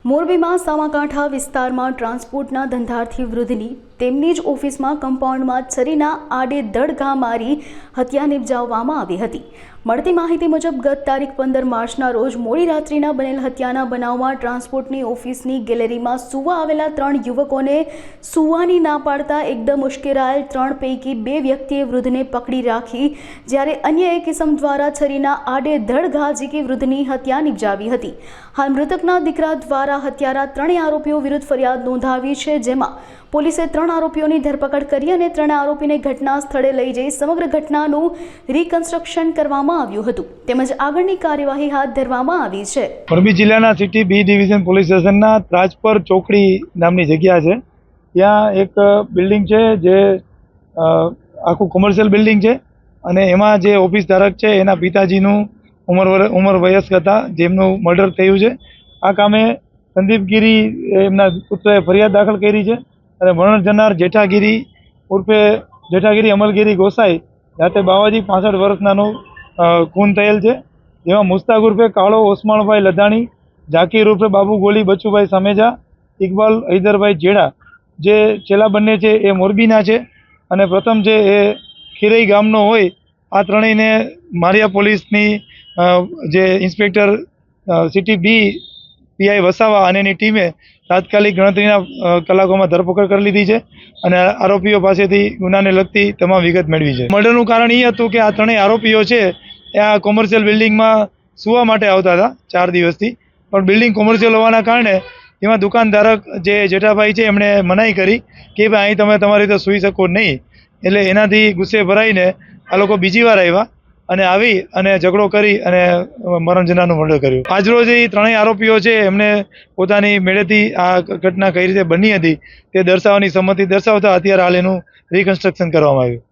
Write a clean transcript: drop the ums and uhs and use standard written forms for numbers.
મોરબીમાં સામાકાંઠા વિસ્તારમાં ટ્રાન્સપોર્ટના ધંધાર્થી વૃદ્ધની તેમની જ ઓફિસમાં કમ્પાઉન્ડમાં છરીના આડેધડ ઘા મારી હત્યા નિપજાવવામાં આવી હતી। મળતી માહિતી મુજબ ગત તારીખ 15 માર્ચના રોજ મોડી રાત્રિના બનેલ હત્યાના બનાવમાં ટ્રાન્સપોર્ટની ઓફિસની ગેલેરીમાં સૂવા આવેલા 3 યુવકોને સૂવાની ના પાડતા એકદમ ઉશ્કેરાયેલ 3 પૈકી 2 વ્યક્તિએ વૃદ્ધને પકડી રાખી, જ્યારે અન્ય એક ઇસમ દ્વારા છરીના આડેધડ ઘા ઝીકી વૃદ્ધની હત્યા નિપજાવી હતી। હાલ મૃતકના દીકરા દ્વારા હત્યારા 3 આરોપીઓ વિરુદ્ધ ફરિયાદ નોંધાવી છે, જેમાં પોલીસે 3 આરોપીઓની ધરપકડ કરી અને 3 આરોપીને ઘટના સ્થળે લઈ જઈ સમગ્ર ઘટનાનું રિકન્સ્ટ્રક્શન કરવામાં આવ્યું હતું, તેમજ આગળની કાર્યવાહી હાથ ધરવામાં આવી છે। મોરબી જિલ્લાના સિટી બી ડિવિઝન પોલીસ સ્ટેશનના રાજપર ચોકડી નામની જગ્યા છે। ત્યાં એક બિલ્ડિંગ છે જે આખું કોમર્શિયલ બિલ્ડિંગ છે અને એમાં જે ઓફિસ ધારક છે એના પિતાજીનું ઉંમર વયસ્ક હતા, જેમનું મર્ડર થયું છે। આ કામે સંદીપ ગીરી એમના પુત્રએ ફરિયાદ દાખલ કરી છે અને મરણ જનાર જેઠાગીરી ઉર્ફે જેઠાગીરી અમલગીરી ગોસાઈ જાતે બાવાજી 65 વર્ષનાનું ખૂન થયેલ છે, જેમાં મુસ્તાક ઉર્ફે કાળો ઓસમાણભાઈ લધાણી, ઝાકીર ઉર્ફે બાબુ ગોલી બચુભાઈ સામેજા, ઇકબાલ હૈદરભાઈ જેડા જે છેલ્લા બંને છે એ મોરબીના છે અને પ્રથમ છે એ ખીરઈ ગામનો હોય। આ ત્રણેયને મારિયા પોલીસની જે inspector city B PI Vasava અને એની ટીમે તાત્કાલિક ગણતરીના કલાકોમાં ધરપકડ કરી લીધી છે અને આરોપીઓ પાસેથી ગુનાને લગતી તમામ વિગત મેળવી છે। મર્ડરનું કારણ એ હતું કે આ ત્રણેય આરોપીઓ છે એ આ કોમર્શિયલ બિલ્ડિંગમાં સૂવા માટે આવતા હતા 4 દિવસથી, પણ બિલ્ડિંગ કોમર્શિયલ હોવાના કારણે એમાં દુકાનધારક જે જેઠાભાઈ છે એમણે મનાઈ કરી કે ભાઈ અહીં તમે તમારી રીતે સૂઈ શકો નહીં, એટલે એનાથી ગુસ્સે ભરાઈને આ લોકો બીજી વાર આવ્યા અને આવી અને ઝઘડો કરી અને મરણ જનારનું મર્ડર કર્યું। આજરોજ એ ત્રણેય આરોપીઓ છે એમને પોતાની મેળેથી આ ઘટના કઈ રીતે બની હતી તે દર્શાવવાની સંમતિ દર્શાવતા અત્યારે હાલ એનું રિકન્સ્ટ્રક્શન કરવામાં આવ્યું।